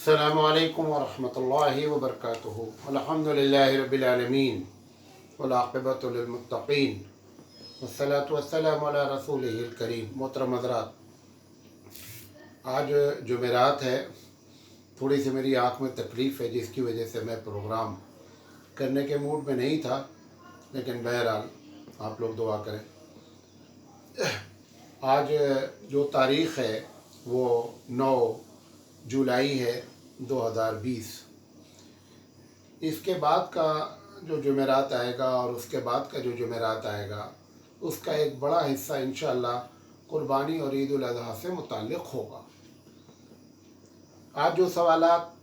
अस्सलामु अलैकुम वरहमतुल्लाहि वबरकातुहू। अल्हम्दुलिल्लाहि रब्बिल आलमीन वल आक़िबतु लिल मुत्तक़ीन वस्सलातु वस्सलामु अला रसूलिहिल करीम। मोहतरम हज़रात, आज जुमेरात है। थोड़ी सी मेरी आँख में तकलीफ़ है जिसकी वजह से मैं प्रोग्राम करने के मूड में नहीं था, लेकिन बहरहाल आप लोग दुआ करें। आज जो तारीख़ है वो 9 जुलाई है 2020। इसके बाद का जो जुमेरात आएगा और उसके बाद का जो जुमेरात आएगा उसका एक बड़ा हिस्सा इंशाअल्लाह कुर्बानी और ईद उल अज़हा से मुताल्लिक़ होगा। आज जो सवालात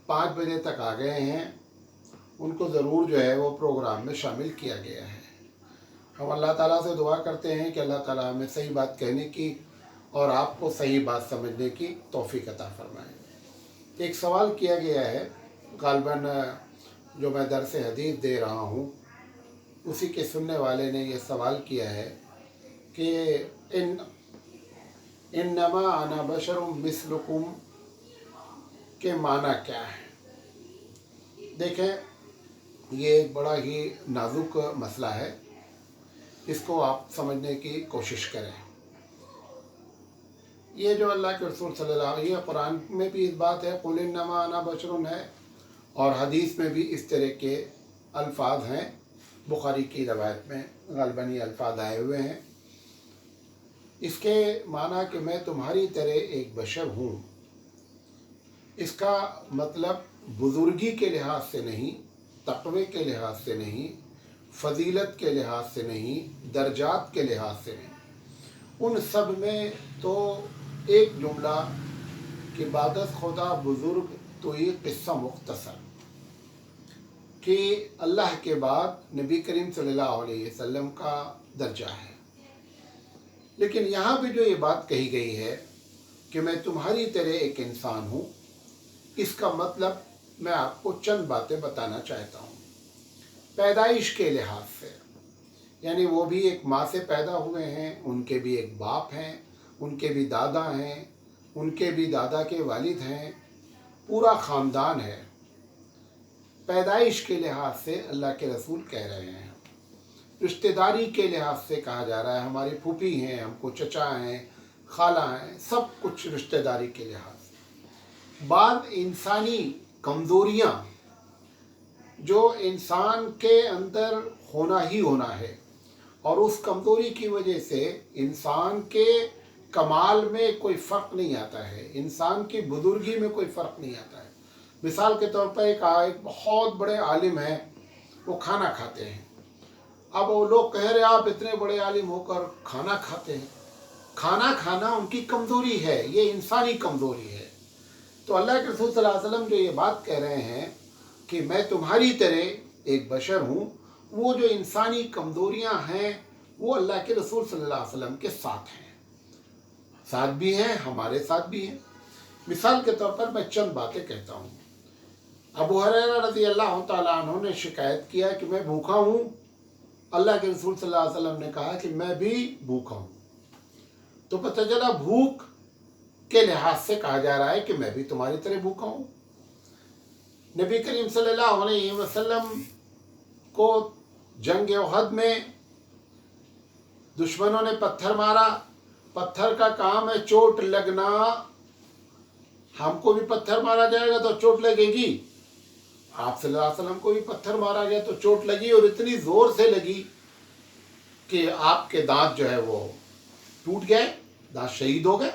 5 बजे तक आ गए हैं उनको ज़रूर जो है वो प्रोग्राम में शामिल किया गया है। हम अल्लाह ताला से दुआ करते हैं कि अल्लाह ताला हमें सही बात कहने की और आपको सही बात समझने की तौफीक अता फरमाए। एक सवाल किया गया है, ग़ालिबन जो मैं दर्स हदीस दे रहा हूँ उसी के सुनने वाले ने ये सवाल किया है कि इन्नमा अना बशरुम मिस्लुकुम के माना क्या है। देखें, ये एक बड़ा ही नाजुक मसला है, इसको आप समझने की कोशिश करें। ये जो अल्लाह के रसूल सल्लल्लाहु अलैहि वसल्लम, कुरान में भी इस बात है कुल इन्नमा अना बशरुन है, और हदीस में भी इस तरह के अल्फाज हैं। बुखारी की रवायत में ग़ालिबन ये अल्फाज आए हुए हैं। इसके माना कि मैं तुम्हारी तरह एक बशर हूँ, इसका मतलब बुज़ुर्गी के लिहाज से नहीं, तक़वे के लिहाज से नहीं, फ़जीलत के लिहाज से नहीं, दर्जात के लिहाज से नहीं, उन सब में तो एक जुमला कि बादस खुदा बुज़ुर्ग तो ये क़िस्सा मुख्तसर कि अल्लाह के बाद नबी करीम सल्लल्लाहु अलैहि वसल्लम का दर्जा है। लेकिन यहाँ भी जो ये बात कही गई है कि मैं तुम्हारी तरह एक इंसान हूँ, इसका मतलब मैं आपको चंद बातें बताना चाहता हूँ। पैदाइश के लिहाज से, यानी वो भी एक माँ से पैदा हुए हैं, उनके भी एक बाप हैं, उनके भी दादा हैं, उनके भी दादा के वालिद हैं, पूरा ख़ानदान है। पैदाइश के लिहाज से अल्लाह के रसूल कह रहे हैं। रिश्तेदारी के लिहाज से कहा जा रहा है, हमारी फूफी हैं, हमको चचा हैं, खाला हैं, सब कुछ रिश्तेदारी के लिहाज से। बाद इंसानी कमज़ोरियाँ जो इंसान के अंदर होना ही होना है, और उस कमज़ोरी की वजह से इंसान के कमाल में कोई फ़र्क नहीं आता है, इंसान की बुज़ुर्गी में कोई फ़र्क नहीं आता है। मिसाल के तौर पर एक बहुत बड़े आलिम हैं, वो खाना खाते हैं। अब वो लोग कह रहे हैं आप इतने बड़े आलिम होकर खाना खाते हैं। खाना खाना उनकी कमज़ोरी है, ये इंसानी कमज़ोरी है। तो अल्लाह के रसूल सल्लल्लाहु अलैहि वसल्लम जो ये बात कह रहे हैं कि मैं तुम्हारी तरह एक बशर हूँ, वो जो इंसानी कमज़ोरियाँ हैं वो अल्लाह के रसूल सल्लल्लाहु अलैहि वसल्लम के साथ हैं, साथ भी हैं, हमारे साथ भी हैं। मिसाल के तौर पर मैं चंद बातें कहता हूँ। अबू हुरैरा रज़ी अल्लाह तआला अन्हु ने शिकायत किया कि मैं भूखा हूँ। अल्लाह के रसूल सल्लल्लाहु अलैहि वसल्लम ने कहा कि मैं भी भूखा हूँ। तो पता चला भूख के लिहाज से कहा जा रहा है कि मैं भी तुम्हारी तरह भूखा हूँ। नबी करीम सल्लल्लाहु अलैहि वसल्लम को जंग उहद में दुश्मनों ने पत्थर मारा। पत्थर का काम है चोट लगना, हमको भी पत्थर मारा जाएगा तो चोट लगेगी। आप सल्लल्लाहु अलैहि वसल्लम को भी पत्थर मारा गया तो चोट लगी, और इतनी ज़ोर से लगी कि आपके दांत जो है वो टूट गए, दांत शहीद हो गए।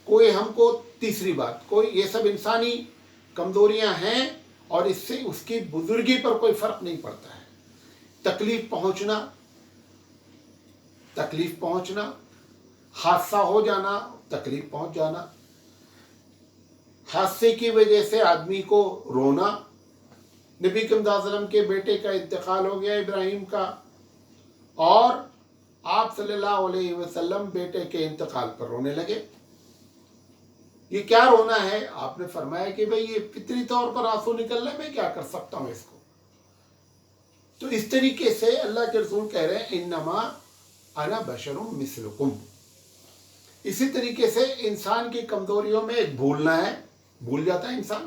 कोई हमको तीसरी बात, कोई ये सब इंसानी कमज़ोरियां हैं और इससे उसकी बुजुर्गी पर कोई फ़र्क नहीं पड़ता है। तकलीफ़ पहुंचना, हादसा हो जाना, तकलीफ़ पहुंच जाना, हादसे की वजह से आदमी को रोना। नबी करीम सल्लल्लाहु अलैहि वसल्लम के बेटे का इंतकाल हो गया इब्राहिम का, और आप सल्लल्लाहु अलैहि वसल्लम बेटे के इंतकाल पर रोने लगे। ये क्या रोना है? आपने फरमाया कि भाई ये फितरी तौर पर आंसू निकल रहे, मैं क्या कर सकता हूँ इसको। तो इस तरीके से अल्लाह के रसूल कह रहे हैं इन्नमा अना बशरुम मिस्लुकुम। اسی طریقے سے انسان کی کمزوریوں میں ایک بھولنا ہے، بھول جاتا ہے انسان.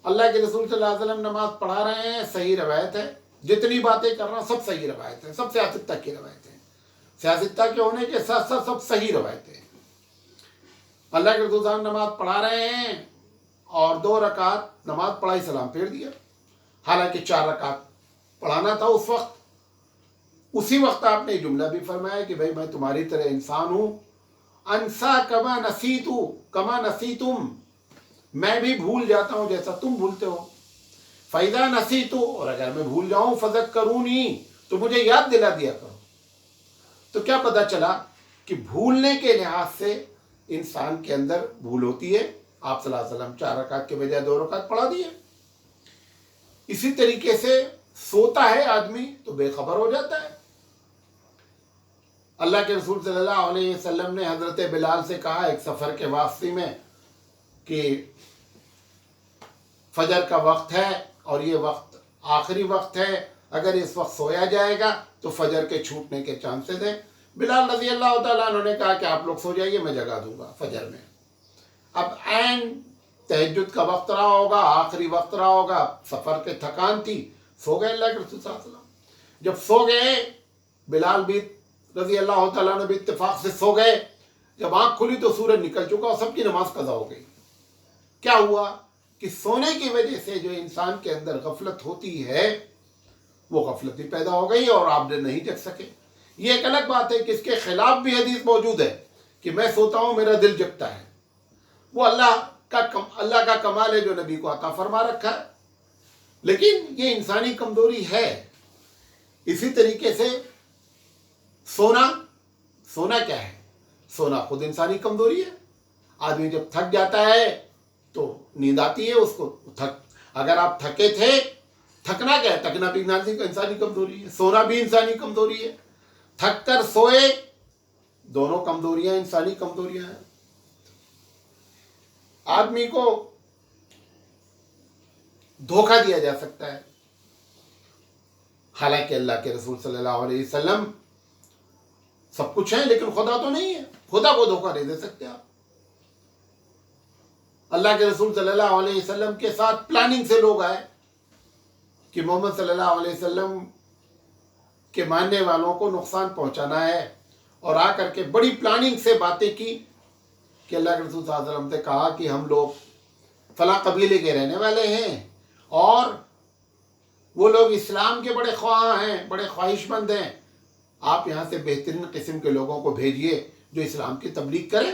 اللہ کے رسول صلی اللہ علیہ وسلم نماز پڑھا رہے ہیں، صحیح روایت ہے، جتنی باتیں کر رہا ہوں سب صحیح روایت ہے، سب سیاستہ کی روایتیں ہیں، سیاستہ کے ہونے کے ساتھ ساتھ سب صحیح روایتیں ہیں. اللہ کے رسول صلی اللہ علیہ وسلم نماز پڑھا رہے ہیں اور 2 رکعت نماز پڑھائی، سلام پھیر دیا، حالانکہ 4 رکعت پڑھانا تھا اس وقت. اسی وقت آپ نے جملہ بھی فرمایا کہ بھائی میں تمہاری طرح انسان ہوں، انسا کما نسیتو کما نسیتم، میں بھی بھول جاتا ہوں جیسا تم بھولتے ہو. فَإِذَا نَسِيتُ، اور اگر میں بھول جاؤں فَذَكَّرُونِي، تو مجھے یاد دلا دیا کرو. تو کیا پتہ چلا کہ بھولنے کے لحاظ سے انسان کے اندر بھول ہوتی ہے. آپ صلی اللہ علیہ وسلم 4 رکعت کے بجائے 2 رکعت پڑھا دیے. اسی طریقے سے سوتا ہے آدمی تو بے خبر ہو جاتا ہے. اللہ کے رسول صلی اللہ علیہ وسلم نے حضرت بلال سے کہا ایک سفر کے واسطے میں کہ فجر کا وقت ہے اور یہ وقت آخری وقت ہے، اگر اس وقت سویا جائے گا تو فجر کے چھوٹنے کے چانسز ہیں. بلال رضی اللہ تعالیٰ عنہ نے کہا کہ آپ لوگ سو جائیے، میں جگا دوں گا فجر میں. اب عین تہجد کا وقت رہا ہوگا، آخری وقت رہا ہوگا، سفر کے تھکان تھی، سو گئے اللہ کے رسول صلی اللہ علیہ وسلم. جب سو گئے، بلال بھی رضی اللہ تعالیٰ عنہ بھی اتفاق سے سو گئے. جب آنکھ کھلی تو سورج نکل چکا اور سب کی نماز قضا ہو گئی. کیا ہوا کہ سونے کی وجہ سے جو انسان کے اندر غفلت ہوتی ہے وہ غفلت بھی پیدا ہو گئی اور آپ نہیں جگ سکے. یہ ایک الگ بات ہے کہ اس کے خلاف بھی حدیث موجود ہے کہ میں سوتا ہوں میرا دل جگتا ہے. وہ اللہ کا کمال ہے جو نبی کو عطا فرما رکھا ہے، لیکن یہ انسانی کمزوری ہے. اسی طریقے سے سونا کیا ہے؟ سونا خود انسانی کمزوری ہے. آدمی جب تھک جاتا ہے تو نیند آتی ہے اس کو. اگر آپ تھکے تھے، تھکنا کیا ہے؟ تھکنا بھی انسانی کمزوری ہے، سونا بھی انسانی کمزوری ہے. تھک کر سوئے، دونوں کمزوریاں انسانی کمزوریاں ہیں. آدمی کو دھوکہ دیا جا سکتا ہے، حالانکہ اللہ کے رسول صلی اللہ علیہ وسلم سب کچھ ہے لیکن خدا تو نہیں ہے. خدا کو دھوکہ نہیں دے سکتے آپ. اللہ کے رسول صلی اللہ علیہ وسلم کے ساتھ پلاننگ سے لوگ آئے کہ محمد صلی اللہ علیہ وسلم کے ماننے والوں کو نقصان پہنچانا ہے، اور آ کر کے بڑی پلاننگ سے باتیں کی کہ اللہ کے رسول صلی اللہ علیہ وسلم نے کہا کہ ہم لوگ فلاں قبیلے کے رہنے والے ہیں اور وہ لوگ اسلام کے بڑے خواہاں ہیں، بڑے خواہش مند ہیں. آپ یہاں سے بہترین قسم کے لوگوں کو بھیجیے جو اسلام کی تبلیغ کریں.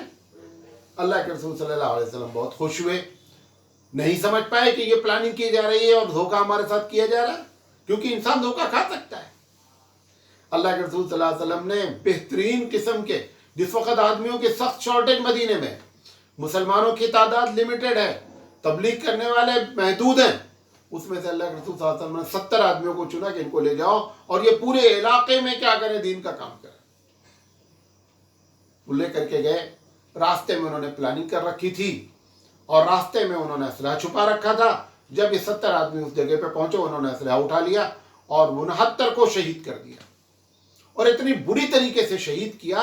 اللہ کے رسول صلی اللہ علیہ وسلم بہت خوش ہوئے، نہیں سمجھ پائے کہ یہ پلاننگ کی جا رہی ہے اور دھوکہ ہمارے ساتھ کیا جا رہا ہے، کیونکہ انسان دھوکہ کھا سکتا ہے. اللہ کے رسول صلی اللہ علیہ وسلم نے بہترین قسم کے، جس وقت آدمیوں کی سخت شارٹیج مدینے میں، مسلمانوں کی تعداد لمیٹڈ ہے، تبلیغ کرنے والے محدود ہیں، اس میں سے اللہ کے رسول صلی اللہ علیہ وسلم نے 70 آدمیوں کو چنا کہ ان کو لے جاؤ اور یہ پورے علاقے میں کیا کریں، دین کا کام کریں. وہ لے کر کے گئے. راستے میں انہوں نے پلاننگ کر رکھی تھی اور راستے میں انہوں نے اسلحہ چھپا رکھا تھا. جب یہ 70 آدمی اس جگہ پہ پہنچے انہوں نے اسلحہ اٹھا لیا اور 69 کو شہید کر دیا، اور اتنی بری طریقے سے شہید کیا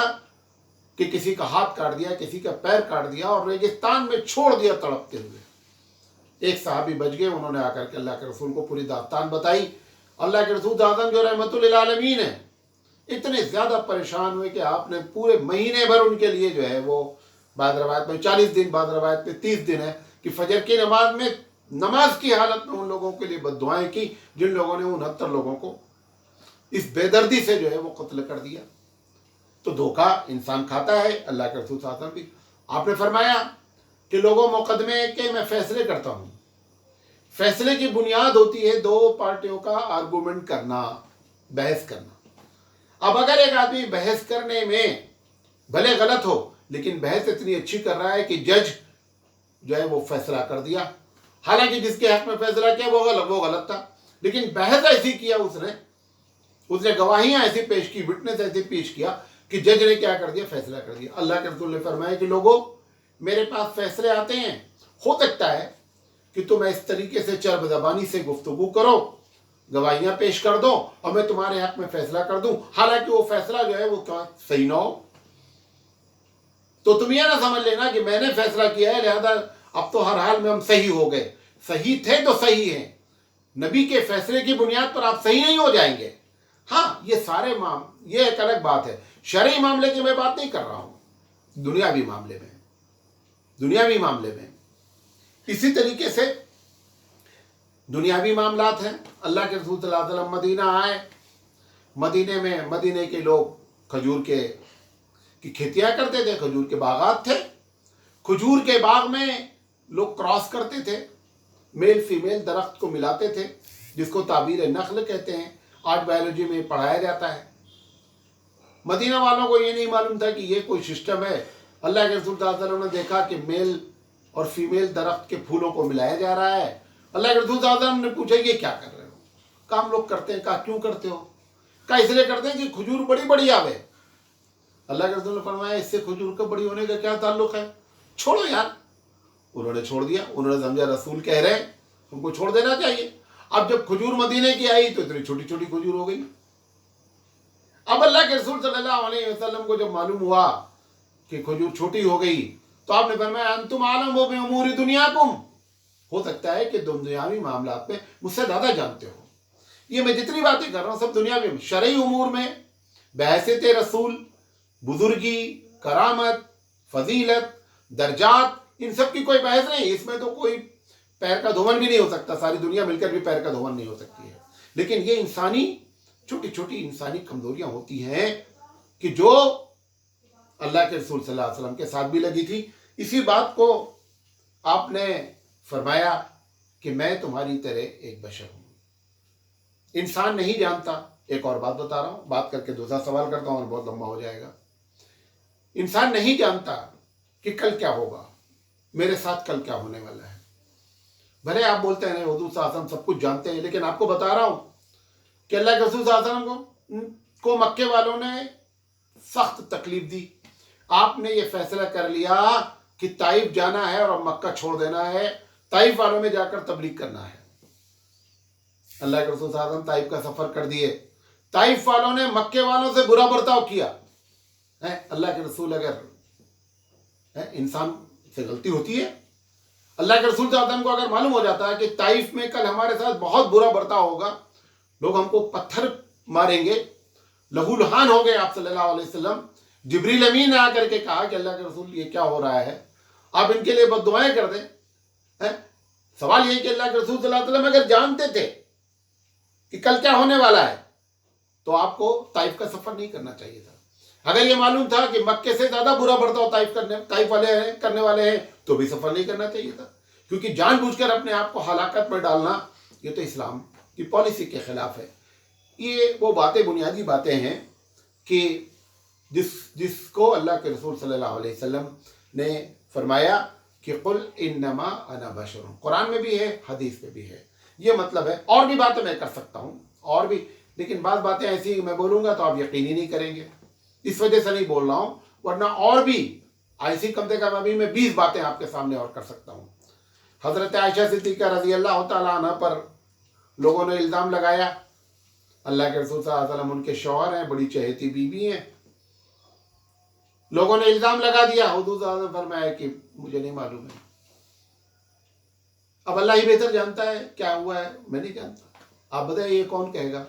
کہ کسی کا ہاتھ کاٹ دیا، کسی کا پیر کاٹ دیا اور ریگستان میں چھوڑ دیا تڑپتے ہوئے. ایک صحابی بچ گئے، انہوں نے آ کر کے اللہ کے رسول کو پوری داستان بتائی. اللہ کے رسول اعظم جو رحمت للعالمین ہیں اتنے زیادہ پریشان ہوئے کہ آپ نے پورے مہینے بھر ان کے لیے جو ہے وہ، بعض روایت میں 40 دن، بعض روایت میں 30 دن ہے، کہ فجر کی نماز میں، نماز کی حالت میں ان لوگوں کے لیے بد دعائیں کی جن لوگوں نے 69 لوگوں کو اس بے دردی سے جو ہے وہ قتل کر دیا. تو دھوکہ انسان کھاتا ہے. اللہ کے رسول صلی اللہ علیہ وسلم بھی آپ نے فرمایا کہ لوگوں مقدمے کے میں فیصلے کرتا ہوں. فیصلے کی بنیاد ہوتی ہے 2 پارٹیوں کا آرگومنٹ کرنا، بحث کرنا. اب اگر ایک آدمی بحث کرنے میں بھلے غلط ہو لیکن بحث اتنی اچھی کر رہا ہے کہ جج جو ہے وہ فیصلہ کر دیا، حالانکہ جس کے حق میں فیصلہ کیا وہ غلط تھا، لیکن بحث ایسی کیا اس نے گواہیاں ایسی پیش کی، وٹنس ایسی پیش کیا کہ جج نے کیا کر دیا، فیصلہ کر دیا. اللہ کے رسول نے فرمایا کہ لوگوں میرے پاس فیصلے آتے ہیں، ہو سکتا ہے کہ تم اس طریقے سے چرب زبانی سے گفتگو کرو، گواہیاں پیش کر دو اور میں تمہارے حق میں فیصلہ کر دوں، حالانکہ وہ فیصلہ جو ہے وہ صحیح نہ ہو. تو तुम ये ना समझ लेना कि मैंने फैसला किया है लिहाजा अब तो हर हाल में हम सही हो गए। सही थे तो सही हैं, नबी के फैसले की बुनियाद पर आप सही नहीं हो जाएंगे। हाँ, ये सारे ये एक अलग बात है, शरई मामले की मैं बात नहीं कर रहा हूं, दुनियावी मामले में। इसी तरीके से दुनियावी मामलात हैं। अल्लाह के रसूल सल्लल्लाहु अलैहि वसल्लम मदीना आए, मदीने के लोग खजूर की खेतियां करते थे, खजूर के बागात थे। खजूर के बाग में लोग क्रॉस करते थे, मेल फीमेल दरख्त को मिलाते थे, जिसको ताबीर नख्ल कहते हैं, आज बायोलॉजी में पढ़ाया जाता है। मदीना वालों को ये नहीं मालूम था कि ये कोई सिस्टम है। अल्लाह के रसूल सल्लल्लाहु अलैहि वसल्लम ने देखा कि मेल और फीमेल दरख्त के फूलों को मिलाया जा रहा है। अल्लाह के रसूल सल्लल्लाहु अलैहि वसल्लम ने पूछा ये क्या कर रहे हो? कहा हम लोग करते हैं। कहा क्यों करते हो? कहा इसलिए करते हैं कि खजूर बड़ी बड़ी आवे। अल्लाह के रसूल ने फरमाया इससे खजूर का बड़ी होने का क्या ताल्लुक है, छोड़ो यार। उन्होंने छोड़ दिया, उन्होंने समझा रसूल कह रहे हैं, उनको छोड़ देना चाहिए। अब जब खजूर मदीने की आई तो इतनी छोटी छोटी खजूर हो गई। अब अल्लाह के रसूल सल्लल्लाहु अलैहि वसल्लम को जब मालूम हुआ कि खजूर छोटी हो गई तो आपने फरमाया अंतुम आलम हो बिउमूरी दुनियाकुम, हो सकता है कि दुनियावी मामलात में मुझसे ज़्यादा जानते हो। ये मैं जितनी बातें कर रहा हूँ सब दुनियावी में, शरई उमूर में बहसियत रसूल, बुजुर्गी, करामत, फजीलत, दर्जात, इन सब की कोई बहस नहीं। इसमें तो कोई पैर का धोवन भी नहीं हो सकता, सारी दुनिया मिलकर भी पैर का धोवन नहीं हो सकती है। लेकिन ये इंसानी छोटी छोटी इंसानी कमजोरियां होती हैं कि जो अल्लाह के रसूल सल्लल्लाहु अलैहि वसल्लम के साथ भी लगी थी। इसी बात को आपने फरमाया कि मैं तुम्हारी तरह एक बशर हूं। इंसान नहीं जानता। एक और बात बता रहा हूं, बात करके दूसरा सवाल करता हूं और बहुत लंबा हो जाएगा। इंसान नहीं जानता कि कल क्या होगा, मेरे साथ कल क्या होने वाला है। भले आप बोलते हैं हुजूर सल्लल्लाहु अलैहि वसल्लम सब कुछ जानते हैं, लेकिन आपको बता रहा हूं कि अल्लाह के रसूल सल्लल्लाहु अलैहि वसल्लम को मक्के वालों ने सख्त तकलीफ दी। आपने ये फैसला कर लिया कि ताइफ जाना है और मक्का छोड़ देना है, ताइफ वालों में जाकर तबलीग करना है। अल्लाह के रसूल सल्लल्लाहु अलैहि वसल्लम ताइफ का सफर कर दिए। ताइफ वालों ने मक्के वालों से बुरा बर्ताव किया है। अल्लाह के रसूल, अगर इंसान से गलती होती है, अल्लाह के रसूल सल्लल्लाहु अलैहि वसल्लम को अगर मालूम हो जाता है कि ताइफ में कल हमारे साथ बहुत बुरा बर्ताव होगा, लोग हमको पत्थर मारेंगे, लहूलुहान हो गए आप सल्लल्लाहु अलैहि वसल्लम। जिब्रील अमीन ने आकर के कहा कि अल्लाह के रसूल ये क्या हो रहा है, आप इनके लिए बद्दुआएं कर दें। सवाल यही कि अल्लाह के रसूल सल्लल्लाहु अलैहि वसल्लम अगर जानते थे कि कल क्या होने वाला है तो आपको ताइफ का सफर नहीं करना चाहिए था। अगर ये मालूम था कि मक्के से ज्यादा बुरा बर्ताव ताइफ वाले हैं करने वाले हैं तो भी सफर नहीं करना चाहिए था, क्योंकि जानबूझकर अपने आप को हलाकत में डालना ये तो इस्लाम की पॉलिसी के खिलाफ है। ये वो बातें, बुनियादी बातें हैं कि जिसको अल्लाह के रसूल सल्लल्लाहु अलैहि वसल्लम ने फरमाया कि कुल इन्नमा अना बशरुन, कुरान में भी है, हदीस में भी है। ये मतलब है, और भी बातें मैं कर सकता हूँ और भी, लेकिन बाद बातें ऐसी मैं बोलूँगा तो आप यकीन ही नहीं करेंगे, इस वजह से नहीं बोल रहा हूँ। वरना और भी ऐसी कम से कम अभी मैं 20 बातें आपके सामने और कर सकता हूँ। हज़रत आयशा सिद्दीक़ा रज़ी अल्लाह तआला अन्हा पर लोगों ने इल्ज़ाम लगाया। अल्लाह के रसूल सल्लल्लाहु अलैहि वसल्लम उनके शौहर हैं, बड़ी चहेती बीवी हैं। लोगों ने इल्ज़ाम लगा दिया, हुजूर सल्लल्लाहु अलैहि वसल्लम फरमाया कि मुझे नहीं मालूम है। अब अल्लाह ही बेहतर जानता है क्या हुआ है, मैं नहीं जानता। आप बताइए ये कौन कहेगा?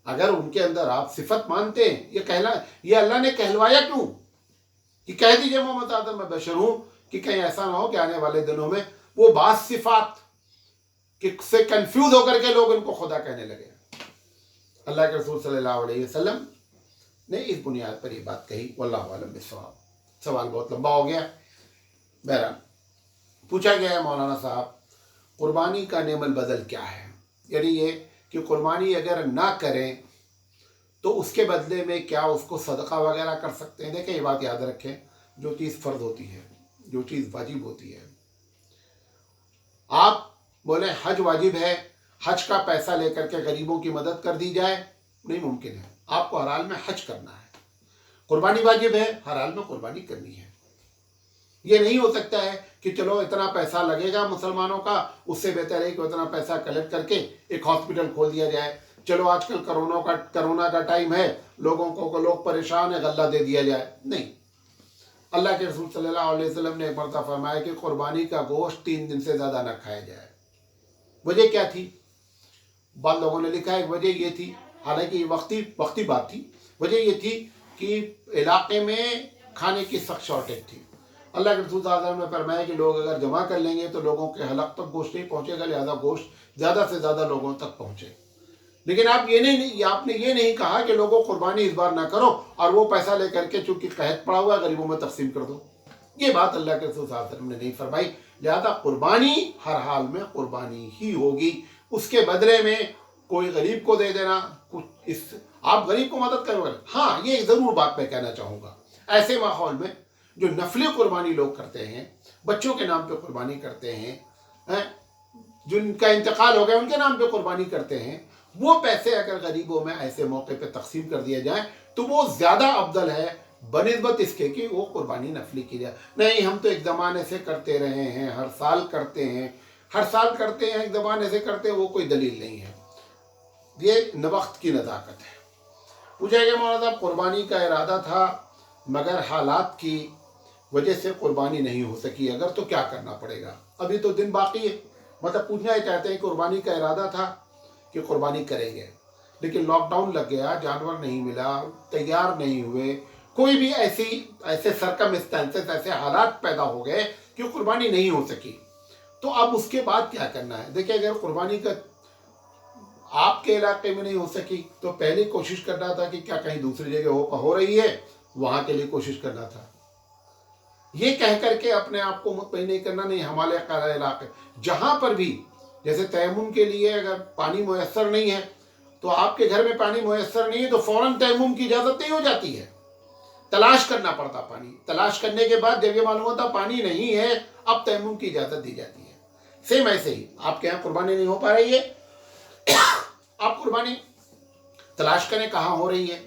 अगर उनके अंदर आप सिफत मानते हैं, ये अल्लाह ने कहलवाया क्यों कि कह दीजिए मोहम्मद आदम मैं बशर हूं, कि कहीं ऐसा ना हो कि आने वाले दिनों में वो बात सिफात से कंफ्यूज होकर के लोग उनको खुदा कहने लगे। अल्लाह के रसूल सल्लल्लाहु अलैहि वसल्लम ने इस बुनियाद पर ये बात कही। वल्लाहु आलम बिस्सवाब। सवाल बहुत लंबा हो गया। बहरहाल पूछा गया है मौलाना साहब, कुर्बानी का नेमल बदल क्या है? यानी ये कि कुर्बानी अगर ना करें तो उसके बदले में क्या उसको सदका वगैरह कर सकते हैं? देखें, ये बात याद रखें, जो चीज़ फ़र्ज होती है, जो चीज़ वाजिब होती है, आप बोले हज वाजिब है, हज का पैसा लेकर के गरीबों की मदद कर दी जाए, नहीं मुमकिन है। आपको हर हाल में हज करना है। कुर्बानी वाजिब है, हर हाल में कुर्बानी करनी है। ये नहीं हो सकता है कि चलो इतना पैसा लगेगा मुसलमानों का, उससे बेहतर है कि उतना पैसा कलेक्ट करके एक हॉस्पिटल खोल दिया जाए। चलो आजकल कोरोना का टाइम है, लोगों को लोग परेशान है, गल्ला दे दिया जाए। नहीं, अल्लाह के रसूल सल्लल्लाहु अलैहि वसल्लम ने एक मरतबा फरमाया कि कुर्बानी का गोश्त 3 दिन से ज़्यादा न खाया जाए। वजह क्या थी? बाद लोगों ने लिखा है वजह ये थी, हालांकि वक्ती बात थी, वजह ये थी कि इलाके में खाने की सख्त शॉर्टेज थी। अल्लाह के रसूल सल्लल्लाहु अलैहि वसल्लम ने फरमाया कि लोग अगर जमा कर लेंगे तो लोगों के हलक तक गोश्त नहीं पहुँचेगा, लिहाजा गोश्त ज़्यादा से ज़्यादा लोगों तक पहुँचे। लेकिन आपने ये नहीं कहा कि लोगों कुर्बानी इस बार ना करो और वो पैसा लेकर के चूंकि कहत पड़ा हुआ गरीबों में तकसीम कर दो। ये बात अल्लाह के रसूल सल्लल्लाहु अलैहि वसल्लम ने नहीं फरमाई। लिहाजा कुर्बानी हर हाल में कुर्बानी ही होगी। उसके बदले में कोई गरीब को दे देना, कुछ इस आप गरीब को मदद करोगे। हाँ, ये ज़रूर बात मैं कहना चाहूँगा, ऐसे माहौल में जो नफली कुर्बानी लोग करते हैं, बच्चों के नाम पे कुर्बानी करते हैं, जिनका इंतकाल हो गया उनके नाम पे कुर्बानी करते हैं, वो पैसे अगर गरीबों में ऐसे मौके पे तकसीम कर दिए जाए तो वो ज़्यादा अफजल है बनिस्बत इसके कि वो कुर्बानी नफली की जाए। नहीं, हम तो एक ज़माने से करते रहे हैं, हर साल करते हैं, एक ज़माने से करते हैं, वो कोई दलील नहीं है। ये वक्त की नज़ाकत है। पूछा गया मौलाना साहब कुर्बानी का इरादा था मगर हालात की वजह से कुर्बानी नहीं हो सकी, अगर तो क्या करना पड़ेगा? अभी तो दिन बाकी है। मतलब पूछना ही चाहते हैं कुर्बानी का इरादा था कि कुर्बानी करेंगे, लेकिन लॉकडाउन लग गया, जानवर नहीं मिला, तैयार नहीं हुए, कोई भी ऐसे सरकमस्टेंसेस, ऐसे हालात पैदा हो गए कि कुर्बानी नहीं हो सकी। तो अब उसके बाद क्या करना है? देखिए, अगर कुर्बानी का आपके इलाके में नहीं हो सकी तो पहले कोशिश करना था कि क्या कहीं दूसरी जगह हो रही है, वहां के लिए कोशिश करना था। ये कह करके अपने आप को मुतमईन नहीं करना, नहीं हमारे इलाके जहां पर भी, जैसे तयम्मुम के लिए अगर पानी मुयस्सर नहीं है तो आपके घर में पानी मुयस्सर नहीं है तो फौरन तयम्मुम की इजाजत नहीं हो जाती है, तलाश करना पड़ता पानी। तलाश करने के बाद जब ये मालूम होता पानी नहीं है, अब तयम्मुम की इजाजत दी जाती है। सेम ऐसे ही आपके यहाँ कुर्बानी नहीं हो पा रही है, आप कुर्बानी तलाश करें कहाँ हो रही है,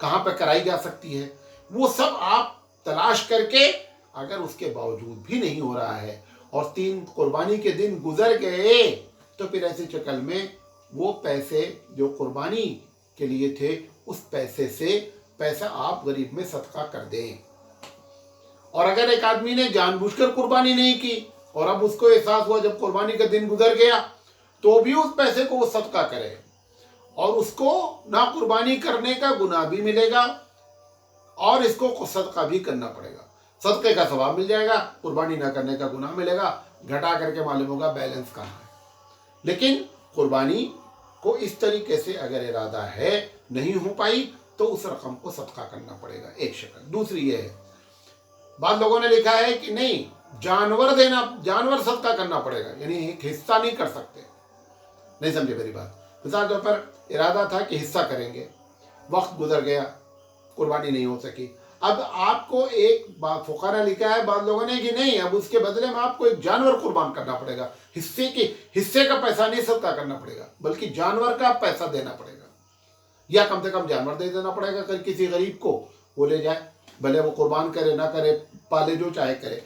कहाँ पर कराई जा सकती है, वो सब आप तलाश करके, अगर उसके बावजूद भी नहीं हो रहा है और 3 कुर्बानी के दिन गुजर गए तो फिर ऐसी शक्ल में वो पैसे जो कुर्बानी के लिए थे उस पैसा आप गरीब में सदका कर दें। और अगर एक आदमी ने जानबूझकर कुर्बानी नहीं की और अब उसको एहसास हुआ जब कुर्बानी का दिन गुजर गया, तो भी उस पैसे को वो सदका करे और उसको ना कुर्बानी करने का गुनाह भी मिलेगा और इसको सदका भी करना पड़ेगा। सदक़े का सवाब मिल जाएगा, कुर्बानी ना करने का गुनाह मिलेगा। घटा करके मालूम होगा बैलेंस कहाँ है। लेकिन कुर्बानी को इस तरीके से अगर इरादा है नहीं हो पाई तो उस रकम को सदका करना पड़ेगा, एक शक्ल। दूसरी ये है, बाद लोगों ने लिखा है कि नहीं जानवर सदका करना पड़ेगा, यानी एक हिस्सा नहीं कर सकते। नहीं समझे मेरी बात? मिसाल तौर पर इरादा था कि हिस्सा करेंगे, वक्त गुजर गया, कुर्बानी नहीं हो सकी, अब आपको एक बात फुकारा लिखा है बाद लोगों ने कि नहीं, अब उसके बदले में आपको एक जानवर कुर्बान करना पड़ेगा। हिस्से का पैसा नहीं सदका करना पड़ेगा, बल्कि जानवर का पैसा देना पड़ेगा, या कम से कम जानवर दे देना पड़ेगा कि किसी गरीब को वो ले जाए, भले वो कुर्बान करे ना करे, पाले जो चाहे करे।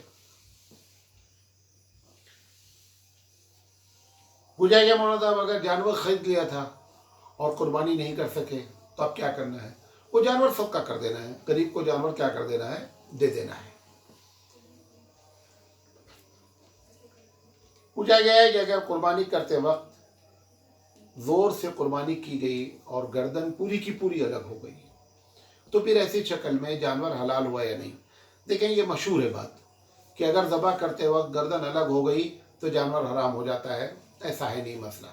पूछा गया मौलाना साहब अगर जानवर खरीद लिया था और कुर्बानी नहीं कर सके तो अब क्या करना है? वो जानवर सदका कर देना है, गरीब को जानवर क्या कर देना है? दे देना है। पूछा गया है कि अगर कुर्बानी करते वक्त जोर से कुर्बानी की गई और गर्दन पूरी की पूरी अलग हो गई तो फिर ऐसी शक्ल में जानवर हलाल हुआ या नहीं? देखें, ये मशहूर है बात कि अगर ज़बह करते वक्त गर्दन अलग हो गई तो जानवर हराम हो जाता है। ऐसा है नहीं मसला,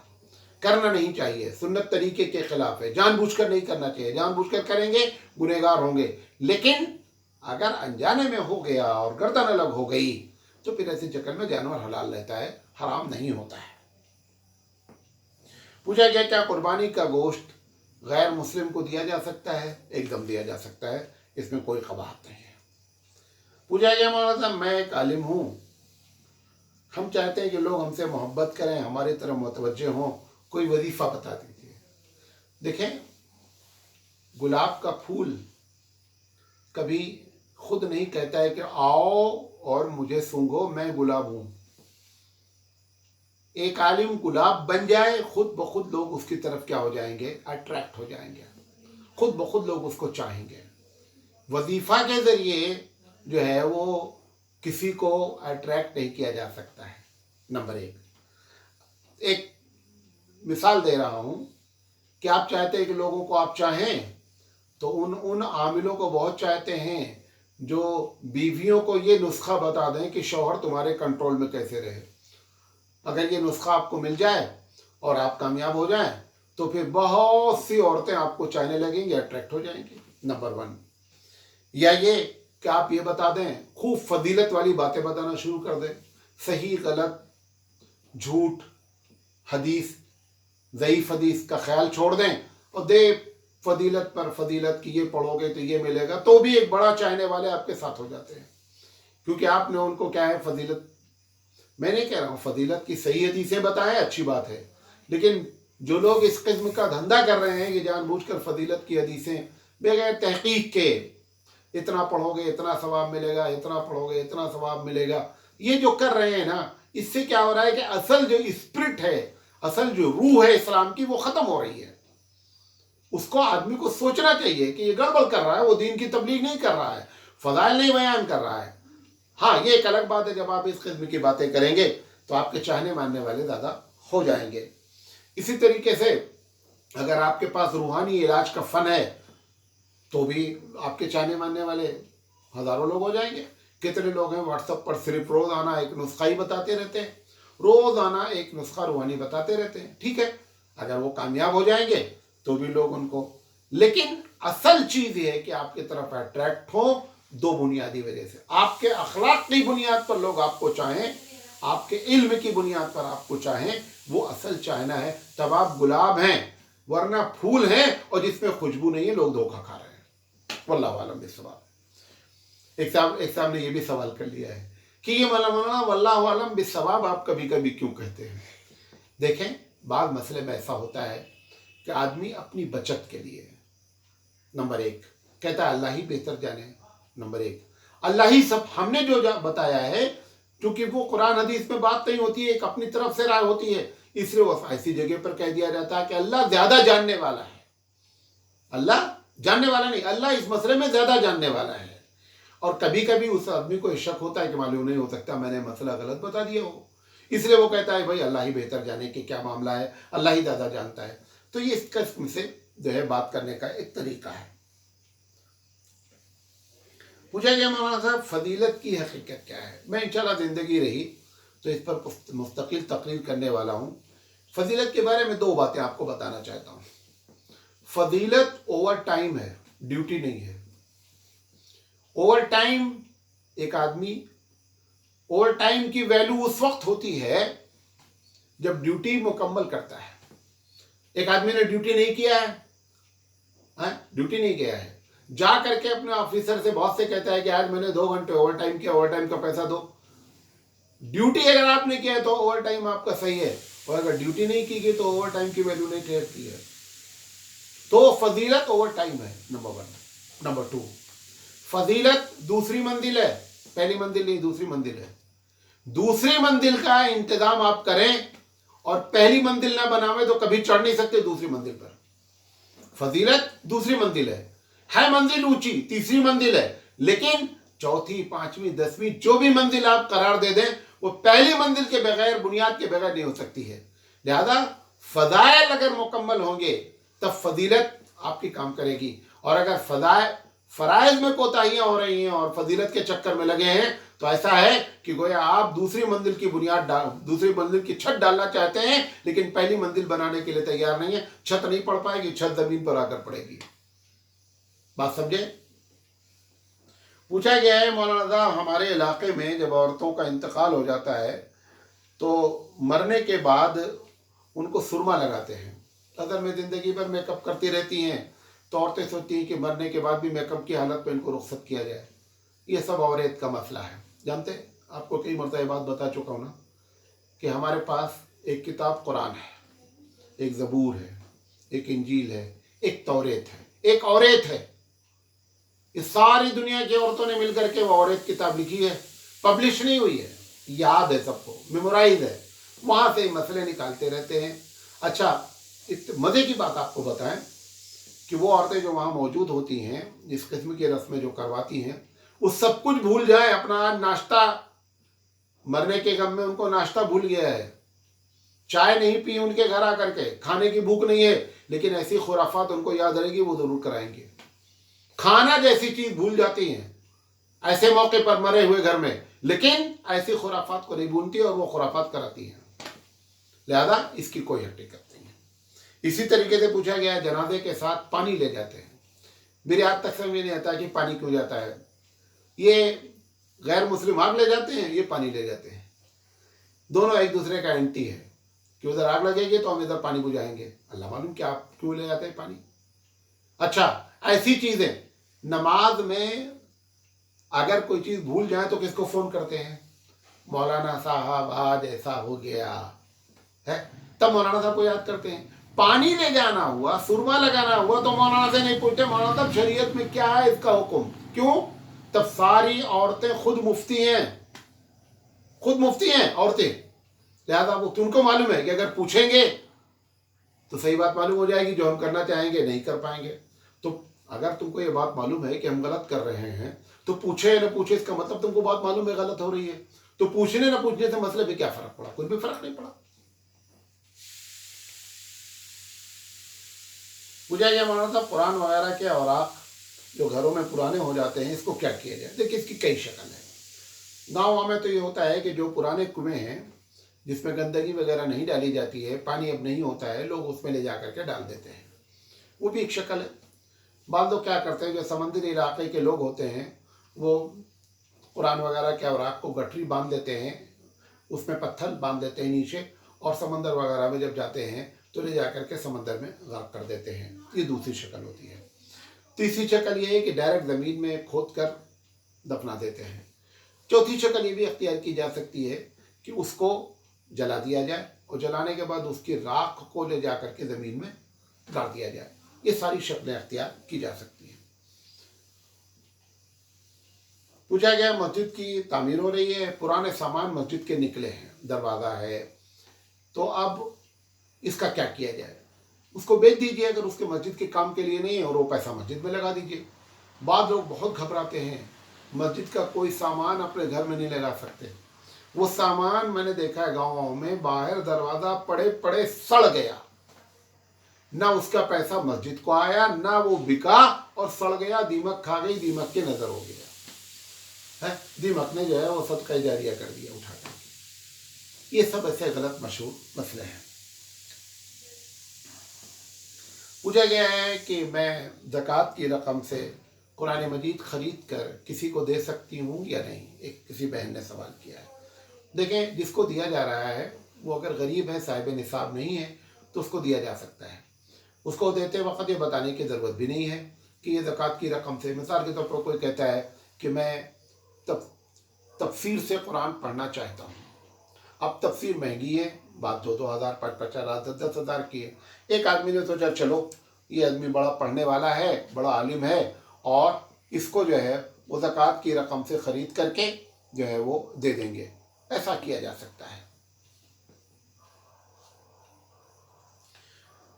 करना नहीं चाहिए, सुन्नत तरीके के खिलाफ है, जानबूझकर नहीं करना चाहिए। जानबूझकर करेंगे गुनहगार होंगे, लेकिन अगर अनजाने में हो गया और गर्दन अलग हो गई तो फिर ऐसी शक्ल में जानवर हलाल रहता है, हराम नहीं होता है। पूछा गया क्या कुर्बानी का गोश्त गैर मुस्लिम को दिया जा सकता है? एकदम दिया जा सकता है, इसमें कोई कबाहत नहीं है। पूछा गया मौलाना साहब मैं एक आलिम हूँ, हम चाहते हैं कि लोग हमसे मोहब्बत करें, हमारी तरफ मुतवज्जे हों, कोई वजीफ़ा बता दीजिए। देखें, गुलाब का फूल कभी खुद नहीं कहता है कि आओ और मुझे सूंघो, मैं गुलाब हूँ। एक आलिम गुलाब बन जाए, खुद ब खुद लोग उसकी तरफ क्या हो जाएंगे? अट्रैक्ट हो जाएंगे, खुद ब खुद लोग उसको चाहेंगे। वजीफ़ा के ज़रिए जो है वो किसी को अट्रैक्ट नहीं किया जा सकता है। नंबर एक मिसाल दे रहा हूँ कि आप चाहते हैं कि लोगों को आप चाहें, तो उन आमिलों को बहुत चाहते हैं जो बीवियों को ये नुस्खा बता दें कि शौहर तुम्हारे कंट्रोल में कैसे रहे। अगर ये नुस्खा आपको मिल जाए और आप कामयाब हो जाएं, तो फिर बहुत सी औरतें आपको चाहने लगेंगी, अट्रैक्ट हो जाएंगी। नंबर 1। या ये कि आप ये बता दें, खूब फजीलत वाली बातें बताना शुरू कर दें, सही गलत झूठ हदीस ज़ईफ़ हदीस का ख्याल छोड़ दें और दे फजीलत पर फजीलत की ये पढ़ोगे तो ये मिलेगा, तो भी एक बड़ा चाहने वाले आपके साथ हो जाते हैं, क्योंकि आपने उनको क्या है फजीलत, मैं नहीं कह रहा हूँ फजीलत की सही हदीसें बताएं, अच्छी बात है, लेकिन जो लोग इस किस्म का धंधा कर रहे हैं कि जानबूझकर फजीलत की हदीसें बगैर तहकीक के, इतना पढ़ोगे इतना सवाब मिलेगा, इतना पढ़ोगे इतना सवाब मिलेगा, ये जो कर रहे हैं ना, इससे क्या हो रहा है कि असल जो स्पिरिट है, असल जो रूह है इस्लाम की, वो ख़त्म हो रही है। उसको आदमी को सोचना चाहिए कि ये गड़बड़ कर रहा है, वो दीन की तबलीग नहीं कर रहा है, फ़ज़ाइल नहीं बयान कर रहा है। हाँ, ये एक अलग बात है, जब आप इस किस्म की बातें करेंगे तो आपके चाहने मानने वाले ज़्यादा हो जाएंगे। इसी तरीके से अगर आपके पास रूहानी इलाज का फ़न है तो भी आपके चाहने मानने वाले हज़ारों लोग हो जाएंगे। कितने लोग हैं व्हाट्सएप पर सिर्फ रोज़ाना एक नुस्खा ही बताते रहते हैं, रोज़ाना एक नुस्खा रूहानी बताते रहते हैं। ठीक है, अगर वो कामयाब हो जाएंगे तो भी लोग उनको, लेकिन असल चीज़ ये है कि आपकी तरफ अट्रैक्ट हो दो बुनियादी वजह से। आपके अखलाक की बुनियाद पर लोग आपको चाहें, आपके इल्म की बुनियाद पर आपको चाहें, वो असल चाहना है, तब आप गुलाब हैं, वरना फूल हैं और जिसमें खुशबू नहीं है, लोग धोखा खा रहे हैं। वल्लाहु आलम बिस्सवाब। एक साहब ने ये भी सवाल कर लिया है कि ये मौलाना वल्लाहु आलम बिस्सवाब आप कभी कभी क्यों कहते हैं। देखें, बाद मसले में ऐसा होता है कि आदमी अपनी बचत के लिए नंबर 1 कहता है अल्लाह ही बेहतर जाने। नंबर 1 अल्लाह ही सब, हमने जो बताया है, क्योंकि वो कुरान हदीस में बात नहीं होती है, एक अपनी तरफ से राय होती है, इसलिए वो ऐसी जगह पर कह दिया जाता है कि अल्लाह ज्यादा जानने वाला है। अल्लाह जानने वाला नहीं, अल्लाह इस मसले में ज्यादा जानने वाला है। और कभी कभी उस आदमी को शक होता है कि मालूम नहीं हो सकता मैंने मसला गलत बता दिया हो, इसलिए वो कहता है भाई अल्लाह ही बेहतर जाने कि क्या मामला है, अल्लाह ही ज्यादा जानता है। तो ये इस किस्म से जो है बात करने का एक तरीका है। पूछा गया मौलाना साहब फजीलत की हकीकत क्या है। मैं इंशाल्लाह ज़िंदगी रही तो इस पर मुस्तकिल तकरीर करने वाला हूँ। फजीलत के बारे में 2 बातें आपको बताना चाहता हूँ। फजीलत ओवर टाइम है, ड्यूटी नहीं है। ओवर टाइम, एक आदमी ओवर टाइम की वैल्यू उस वक्त होती है जब ड्यूटी मुकम्मल करता है। एक आदमी ने ड्यूटी नहीं किया है, ड्यूटी नहीं किया है, जा करके अपने ऑफिसर से, बॉस से कहता है कि आज मैंने 2 घंटे ओवर टाइम किया, ओवर टाइम का पैसा दो। ड्यूटी अगर आपने किया है तो ओवर टाइम आपका सही है, और अगर ड्यूटी नहीं की गई तो ओवर टाइम की वैल्यू नहीं ठहरती है। तो फजीलत ओवर टाइम है, नंबर 1। नंबर 2, फजीलत दूसरी मंजिल है, पहली मंजिल नहीं, दूसरी मंजिल है। दूसरी मंजिल का इंतजाम आप करें और पहली मंजिल ना बनावे तो कभी चढ़ नहीं सकते दूसरी मंजिल पर। फजीलत दूसरी मंजिल है मंजिल ऊंची, तीसरी मंजिल है, लेकिन चौथी, 5वीं, 10वीं जो भी मंजिल आप करार दे दें, वो पहली मंजिल के बगैर, बुनियाद के बगैर नहीं हो सकती है। लिहाजा फजाइल अगर मुकम्मल होंगे तब फजीलत आपकी काम करेगी, और अगर फराइज में कोताहियां हो रही हैं और फजीलत के चक्कर में लगे हैं तो ऐसा है कि गोया आप दूसरी मंजिल की बुनियाद दूसरी मंजिल की छत डालना चाहते हैं, लेकिन पहली मंजिल बनाने के लिए तैयार नहीं है। छत नहीं पड़ पाएगी, छत जमीन पर आकर पड़ेगी। बात समझे। पूछा गया है मौलाना साहब, हमारे इलाके में जब औरतों का इंतकाल हो जाता है तो मरने के बाद उनको सुरमा लगाते हैं। अगर में ज़िंदगी भर मेकअप करती रहती हैं तो औरतें सोचती हैं कि मरने के बाद भी मेकअप की हालत में इनको रुखसत किया जाए। ये सब औरत का मसला है। जानते, आपको कई मरतबा बात बता चुका हूँ ना कि हमारे पास एक किताब कुरान है, एक ज़बूर है, एक इंजील है, एक तौरेत है, एक औरत है। इस सारी दुनिया की औरतों ने मिलकर के वो औरत किताब लिखी है, पब्लिश नहीं हुई है, याद है सबको, मेमोराइज है, वहाँ से मसले निकालते रहते हैं। अच्छा, मज़े की बात आपको बताएं कि वो औरतें जो वहाँ मौजूद होती हैं, इस किस्म की रस्में जो करवाती हैं, वो सब कुछ भूल जाए, अपना नाश्ता, मरने के गम में उनको नाश्ता भूल गया है, चाय नहीं पी उनके घर आकर के, खाने की भूख नहीं है, लेकिन ऐसी खुराफात उनको याद रहेगी, वो जरूर कराएंगे। खाना जैसी चीज भूल जाती हैं ऐसे मौके पर मरे हुए घर में, लेकिन ऐसी खुराफात को नहीं भूलती और वो खुराफात कराती हैं, लिहाजा इसकी कोई हकीकत नहीं है। इसी तरीके से पूछा गया है, जनाजे के साथ पानी ले जाते हैं। मेरे आज तक समझ नहीं आता कि पानी क्यों जाता है। ये गैर मुस्लिम आग ले जाते हैं, ये पानी ले जाते हैं, दोनों एक दूसरे का एंटी है कि उधर आग लगेगी तो हम इधर पानी बुझाएंगे। अल्लाह मालूम क्या आप क्यों ले जाते हैं पानी। अच्छा, ऐसी चीजें नमाज में अगर कोई चीज भूल जाए तो किसको फोन करते हैं? मौलाना साहब आज ऐसा हो गया है, तब मौलाना साहब को याद करते हैं। पानी ले जाना हुआ, सुरमा लगाना हुआ तो मौलाना से नहीं पूछते मौलाना साहब शरीयत में क्या है इसका हुक्म, क्यों? तब सारी औरतें खुद मुफ्ती हैं औरतें, लिहाजा वो उनको मालूम है कि अगर पूछेंगे तो सही बात मालूम हो जाएगी, जो हम करना चाहेंगे नहीं कर पाएंगे। तो अगर तुमको ये बात मालूम है कि हम गलत कर रहे हैं तो पूछे या न पूछे, इसका मतलब तुमको बात मालूम है गलत हो रही है, तो पूछने न पूछने से मसले पे क्या फर्क पड़ा? कुछ भी फर्क नहीं पड़ा। पूछा गया मौलाना साहब कुरान वगैरह के औराक जो घरों में पुराने हो जाते हैं, इसको क्या किया जाए? देखिए, इसकी कई शक्ल है। गाँव में तो ये होता है कि जो पुराने कुएं हैं जिसमें गंदगी वगैरह नहीं डाली जाती है, पानी अब नहीं होता है, लोग उसमें ले जा करके डाल देते हैं, वो भी एक शक्ल है। बाद लोग क्या करते हैं, जो समुद्री इलाके के लोग होते हैं वो कुरान वगैरह के औराक को गठरी बांध देते हैं, उसमें पत्थर बांध देते हैं नीचे, और समंदर वगैरह में जब जाते हैं तो ले जाकर के समंदर में गर्क कर देते हैं। ये दूसरी शक्ल होती है। तीसरी शक्ल ये है कि डायरेक्ट ज़मीन में खोद कर दफना देते हैं। चौथी शक्ल ये भी अख्तियार की जा सकती है कि उसको जला दिया जाए और जलाने के बाद उसकी राख को ले जा करके ज़मीन में गाड़ दिया जाए। ये सारी शक्लें अख्तियार की जा सकती हैं। पूछा गया मस्जिद की तामीर हो रही है, पुराने सामान मस्जिद के निकले हैं, दरवाज़ा है, तो अब इसका क्या किया जाए? उसको बेच दीजिए अगर उसके मस्जिद के काम के लिए नहीं है, और वो पैसा मस्जिद में लगा दीजिए। बाद लोग बहुत घबराते हैं, मस्जिद का कोई सामान अपने घर में नहीं लगा सकते। वो सामान मैंने देखा है गाँव में, बाहर दरवाज़ा पड़े पड़े सड़ गया, ना उसका पैसा मस्जिद को आया, ना वो बिका, और सड़ गया, दीमक खा गई, दीमक के नजर हो गया है, दीमक ने जो है वो सदका जारिया कर दिया उठा करके। ये सब ऐसे गलत मशहूर मसले हैं। पूछा गया है कि मैं ज़कात की रकम से कुरान मजीद खरीद कर किसी को दे सकती हूँ या नहीं? एक किसी बहन ने सवाल किया है। देखें, जिसको दिया जा रहा है वो अगर गरीब है, साहिब निसाब नहीं है, तो उसको दिया जा सकता है। उसको देते वक्त ये बताने की ज़रूरत भी नहीं है कि ये ज़कात की रकम से। मिसाल के तौर पर कोई कहता है कि मैं तफसीर से कुरान पढ़ना चाहता हूँ। अब तफसीर महंगी है, बात 2-2 हज़ार, 5-5 हज़ार, 10-10 हज़ार की है। एक आदमी ने सोचा चलो ये आदमी बड़ा पढ़ने वाला है, बड़ा आलिम है, और इसको जो है वो ज़कात की रकम से ख़रीद करके जो है वो दे देंगे। ऐसा किया जा सकता है।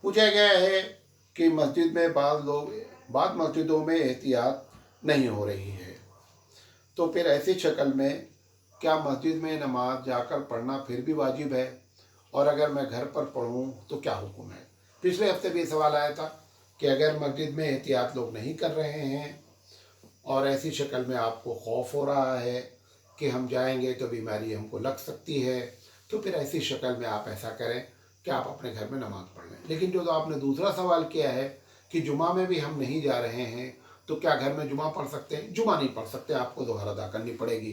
पूछा गया है कि मस्जिद में बाद मस्जिदों में एहतियात नहीं हो रही है, तो फिर ऐसी शक्ल में क्या मस्जिद में नमाज जाकर पढ़ना फिर भी वाजिब है, और अगर मैं घर पर पढ़ूँ तो क्या हुक्म है? पिछले हफ्ते भी सवाल आया था कि अगर मस्जिद में एहतियात लोग नहीं कर रहे हैं और ऐसी शक्ल में आपको खौफ हो रहा है कि हम जाएंगे तो बीमारी हमको लग सकती है, तो फिर ऐसी शक्ल में आप ऐसा करें कि आप अपने घर में नमाज पढ़ लें। लेकिन जो आपने दूसरा सवाल किया है कि जुमा में भी हम नहीं जा रहे हैं, तो क्या घर में जुमा पढ़ सकते हैं? जुमा नहीं पढ़ सकते, आपको ज़ोहर अदा करनी पड़ेगी।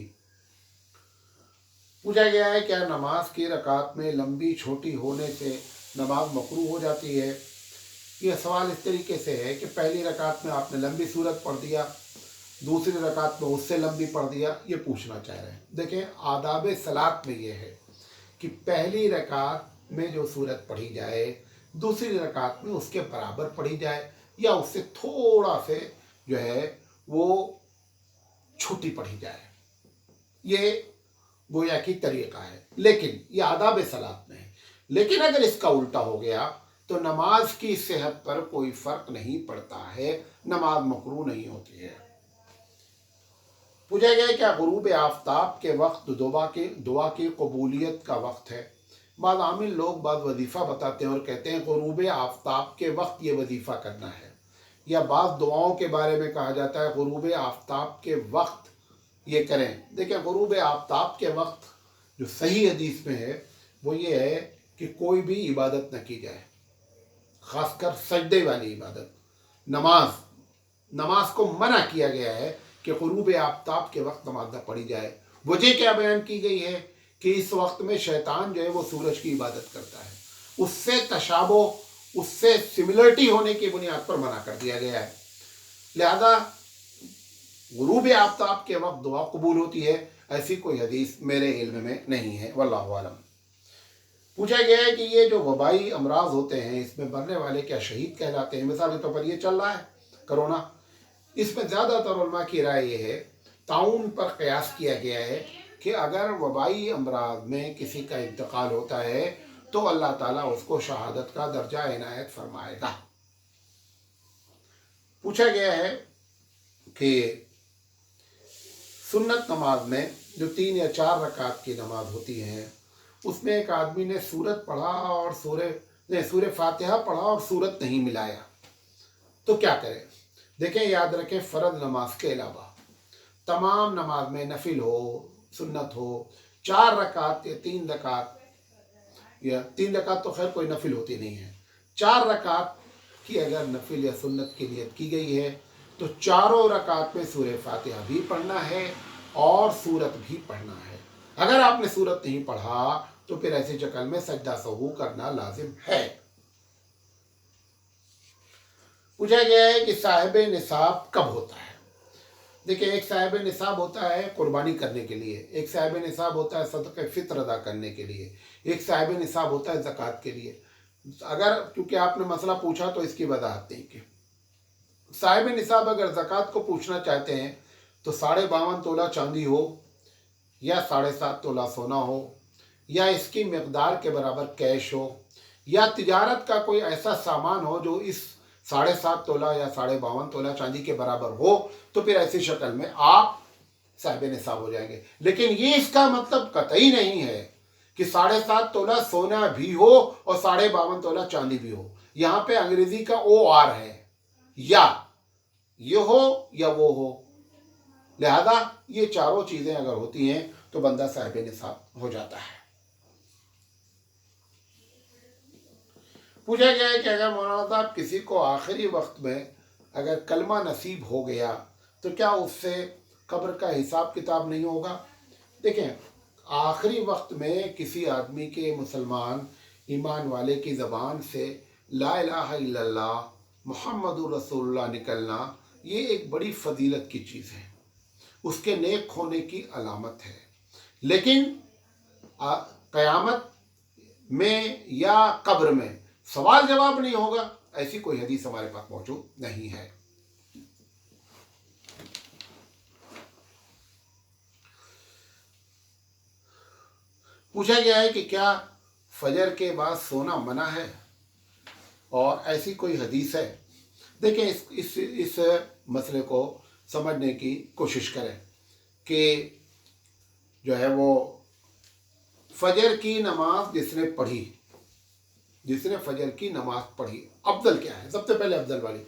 पूछा गया है क्या नमाज की रकात में लंबी छोटी होने से नमाज मकरूह हो जाती है? यह सवाल इस तरीके से है कि पहली रकात में आपने लंबी सूरत पढ़ दिया, दूसरी रकात में उससे लंबी पढ़ दिया, ये पूछना चाह रहे हैं। देखें, आदाब सलात में ये है कि पहली रकात में जो सूरत पढ़ी जाए दूसरी रकात में उसके बराबर पढ़ी जाए, या उससे थोड़ा से जो है वो छोटी पढ़ी जाए। ये गोया की तरीका है, लेकिन ये आदाब सलात में है। लेकिन अगर इसका उल्टा हो गया तो नमाज की सेहत पर कोई फर्क नहीं पड़ता है, नमाज मकरूह नहीं होती है। पूछा गया है क्या गुरूब आफ्ताब के वक्त दुआ की कबूलियत का वक्त है। बाद आमिल लोग बाद वजीफ़ा बताते हैं और कहते हैं गुरूब आफ्ताब के वक्त ये वजीफ़ा करना है, या बाद दुआओं के बारे में कहा जाता है गुरूब आफ्ताब के वक्त ये करें। देखिए गुरूब आफ्ताब के वक्त जो सही हदीस में है वो ये है कि कोई भी इबादत न की जाए, ख़ासकर सजदे वाली इबादत, नमाज को मना किया गया है कि गुरूब आफ्ताब के वक्त नमाज न पढ़ी जाए। वजह क्या बयान की गई है कि इस वक्त में शैतान जो है वो सूरज की इबादत करता है, उससे तशाबो, उससे सिमिलरिटी होने की बुनियाद पर मना कर दिया गया है। लिहाजा गुरूब आफ्ताब के वक्त दुआ कबूल होती है, ऐसी कोई हदीस मेरे इल्म में नहीं है, वल्लाहु आलम। पूछा गया है कि ये जो वबाई अमराज होते हैं इसमें मरने वाले क्या शहीद कहलाते हैं। मिसाल के तौर पर ये चल रहा है कोरोना, इसमें ज़्यादातर उलमा की राय ये है, ताउन पर कयास किया गया है कि अगर वबाई अमराज में किसी का इंतकाल होता है तो अल्लाह ताला उसको शहादत का दर्जा इनायत फरमाएगा। पूछा गया है कि सुन्नत नमाज में जो 3 या 4 रकात की नमाज होती है उसमें एक आदमी ने सूरत पढ़ा और सूरह फातिहा पढ़ा और सूरत नहीं मिलाया, तो क्या करें। देखें, याद रखें, फ़र्ज नमाज के अलावा तमाम नमाज में नफिल हो, सुन्नत हो, 4 रकात या 3 रकात, या 3 रकात तो खैर कोई नफिल होती नहीं है, 4 रकात की अगर नफिल या सुन्नत की नियत की गई है तो चारों रकात में सूरह फातिहा भी पढ़ना है और सूरत भी पढ़ना है। अगर आपने सूरत नहीं पढ़ा तो फिर ऐसी शक्ल में सजदा सहू करना लाजिम है। पूछा गया है कि साहिब निसाब कब होता है। देखिए, एक साहिब निसाब होता है कुर्बानी करने के लिए, एक साहिब निसाब होता है सदक़े फ़ित्र अदा करने के लिए, एक साहिब निसाब होता है ज़कात के लिए। अगर क्योंकि आपने मसला पूछा तो इसकी वजाहत नहीं की। साहिब निसाब अगर ज़कात को पूछना चाहते हैं तो 52.5 तोला चांदी हो या 7.5 तोला सोना हो या इसकी मकदार के बराबर कैश हो या तिजारत का कोई ऐसा सामान हो जो इस 7.5 तोला या 52.5 तोला चांदी के बराबर हो, तो फिर ऐसी शक्ल में आप साहिब निसाब हो जाएंगे। लेकिन ये इसका मतलब कतई नहीं है कि 7.5 तोला सोना भी हो और 52.5 तोला चांदी भी हो। यहाँ पे अंग्रेजी का OR है, या ये हो या वो हो। लिहाजा ये चारों चीज़ें अगर होती हैं तो बंदा साहिब निसाब हो जाता है। पूछा गया है कि अगर मौलाना साहब किसी को आखिरी वक्त में अगर कलमा नसीब हो गया तो क्या उससे कब्र का हिसाब किताब नहीं होगा। देखें, आखिरी वक्त में किसी आदमी के, मुसलमान ईमान वाले की ज़बान से ला इलाहा इल्लल्लाह मुहम्मदुर रसूलुल्लाह निकलना ये एक बड़ी फजीलत की चीज़ है, उसके नेक होने की अलामत है। लेकिन क़यामत में या कब्र में सवाल जवाब नहीं होगा, ऐसी कोई हदीस हमारे पास मौजूद नहीं है। पूछा गया है कि क्या फजर के बाद सोना मना है और ऐसी कोई हदीस है। देखें, इस मसले को समझने की कोशिश करें कि जो है वो फजर की नमाज जिसने फजर की नमाज पढ़ी, अफजल क्या है। सबसे पहले अफजल वाली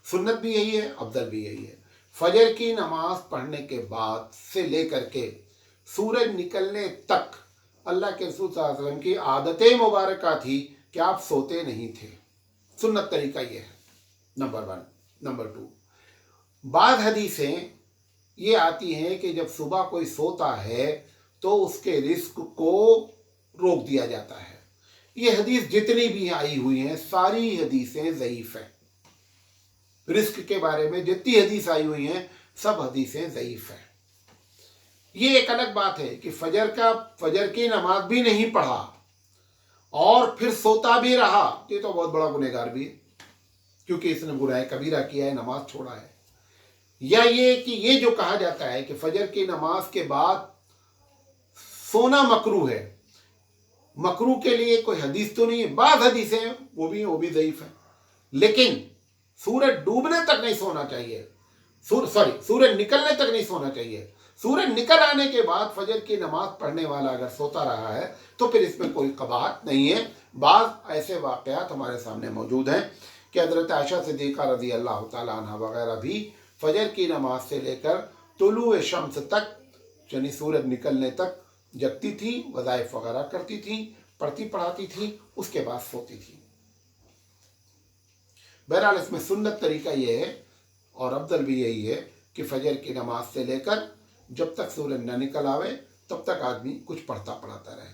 सुन्नत भी यही है, अफजल भी यही है। फजर की नमाज पढ़ने के बाद से लेकर के सूरज निकलने तक अल्लाह के रसूल सल्लल्लाहु अलैहि वसल्लम की आदतें मुबारका थी कि आप सोते नहीं थे। सुन्नत तरीका ये है, नंबर 1। नंबर 2, बाद हदीसें ये आती हैं कि जब सुबह कोई सोता है तो उसके रिस्क को रोक दिया जाता है। ये हदीस जितनी भी आई हुई हैं सारी हदीसें ज़ईफ़ हैं। रिस्क के बारे में जितनी हदीस आई हुई हैं सब हदीसें ज़ईफ़ हैं। ये एक अलग बात है कि फजर की नमाज भी नहीं पढ़ा और फिर सोता भी रहा, ये तो बहुत बड़ा गुनहगार भी है, क्योंकि इसने गुनाह कबीरा किया है, नमाज छोड़ा है। या ये कि ये जो कहा जाता है कि फजर की नमाज के बाद सोना मकरूह है, मकरूह के लिए कोई हदीस तो नहीं है। बाद हदीसें वो भी ज़ईफ़ है। लेकिन सूरज डूबने तक नहीं सोना चाहिए, सूरज निकलने तक नहीं सोना चाहिए। सूरज निकल आने के बाद फजर की नमाज पढ़ने वाला अगर सोता रहा है तो फिर इसमें कोई कबाहत नहीं है। बाज़ ऐसे वाक़यात हमारे सामने मौजूद हैं कि हज़रत आयशा सिद्दीक़ा रज़ी अल्लाह ताला अन्हा वगैरह भी फजर की नमाज से लेकर तुलूए शम्स तक, यानी सूरज निकलने तक जगती थी, वज़ाइफ वगैरह करती थी, पढ़ती पढ़ाती थी, उसके बाद सोती थी। बहरहाल इसमें सुन्नत तरीका ये है और अफजल भी यही है कि फजर की नमाज से लेकर जब तक सूरज न निकल आवे तब तक आदमी कुछ पढ़ता पढ़ाता रहे।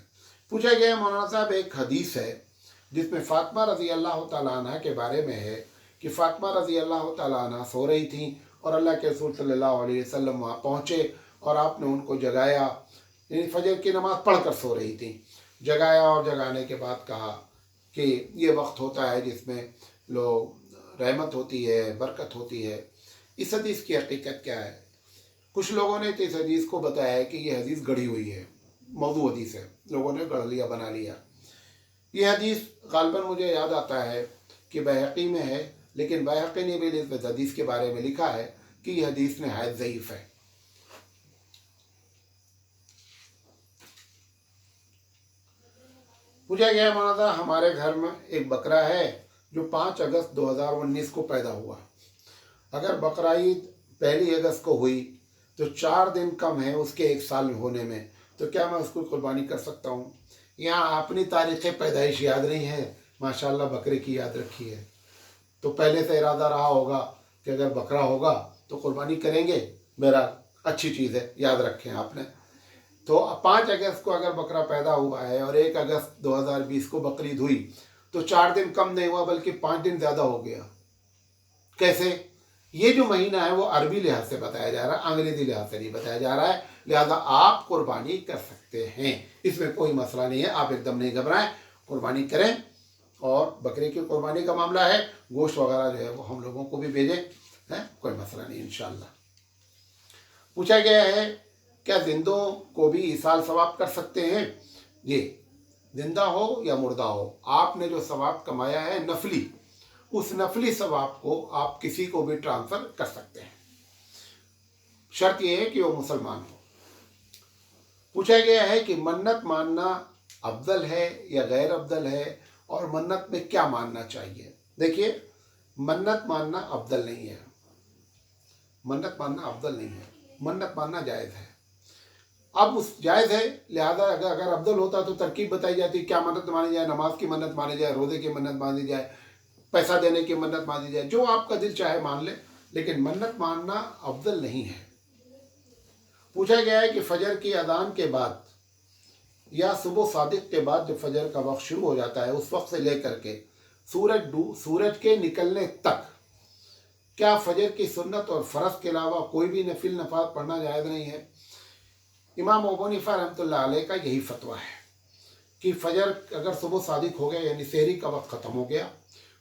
पूछा गया मौलाना साहब, एक हदीस है जिसमें फ़ातिमा रज़ी अल्लाह ताला अन्हा के बारे में है कि फ़ातिमा रज़ी अल्लाह ताला अन्हा सो रही थी और अल्लाह के रसूल सल्लल्लाहु अलैहि वसल्लम वहाँ पहुँचे और आपने उनको जगाया, यानी फजर की नमाज़ पढ़ कर सो रही थी। जगाया और जगाने के बाद कहा कि ये वक्त होता है जिसमें लोग रहमत होती है, बरकत होती है। इस हदीस की हकीकत क्या है? कुछ लोगों ने तो इस हदीस को बताया है कि ये हदीस गढ़ी हुई है, मौजू हदीस है, लोगों ने गढ़ लिया, बना लिया। ये हदीस गालिबन मुझे याद आता है कि बैहक़ी में है, लेकिन बैहक़ी ने भी इस हदीस के बारे में लिखा है कि ये हदीस नहायत ज़ईफ़ है। पूछा गया मौलाना, हमारे घर में एक बकरा है जो 5 अगस्त 2019 को पैदा हुआ। अगर बकरा ईद 1 अगस्त को हुई तो 4 दिन कम है उसके 1 साल होने में, तो क्या मैं उसको कुर्बानी कर सकता हूँ? यहाँ अपनी तारीख़ पैदाइश याद नहीं है, माशाल्लाह बकरे की याद रखी है, तो पहले से इरादा रहा होगा कि अगर बकरा होगा तो कुर्बानी करेंगे। बहरहाल अच्छी चीज़ है, याद रखें आपने। तो 5 अगस्त को अगर बकरा पैदा हुआ है और 1 अगस्त 2020 को बकरीद हुई तो 4 दिन कम नहीं हुआ बल्कि 5 दिन ज़्यादा हो गया। कैसे? ये जो महीना है वो अरबी लिहाज से बताया जा रहा है, अंग्रेज़ी लिहाज से नहीं बताया जा रहा है, लिहाजा आप कुर्बानी कर सकते हैं, इसमें कोई मसला नहीं है। आप एकदम नहीं घबराएं, कुर्बानी करें। और बकरे की कुर्बानी का मामला है, गोश्त वगैरह जो है वो हम लोगों को भी भेजें, है, कोई मसला नहीं इंशाअल्लाह। पूछा गया है क्या जिंदों को भी इसाल सवाब कर सकते हैं? जी, जिंदा हो या मुर्दा हो, आपने जो सवाब कमाया है नफली, उस नफली सवाब को आप किसी को भी ट्रांसफ़र कर सकते हैं। शर्त यह है कि वो मुसलमान हो। पूछा गया है कि मन्नत मानना अफजल है या गैर अफजल है और मन्नत में क्या मानना चाहिए? देखिए, मन्नत मानना अफजल नहीं है, मन्नत मानना अफजल नहीं है, मन्नत मानना जायज़ है। अब उस जायज़ है, लिहाजा अगर अफजल होता तो तरकीब बताई जाती, क्या मन्नत मानी जाए, नमाज की मन्नत मानी जाए, रोज़े की मन्नत मानी जाए, पैसा देने की मन्नत मानी जाए, जो आपका दिल चाहे मान ले, लेकिन मन्नत मानना अफजल नहीं है। पूछा गया है कि फजर की अजान के बाद या सुबह सादिक के बाद जब फजर का वक्त शुरू हो जाता है उस वक्त से लेकर के सूरज के निकलने तक क्या फजर की सुन्नत और फ़र्ज़ के अलावा कोई भी नफिल नमाज पढ़ना जायज़ नहीं है? इमाम अबू हनीफा रहमतुल्लाह अलैह का यही फतवा है कि फजर अगर सुबह सादिक हो गया यानी सहरी का वक्त ख़त्म हो गया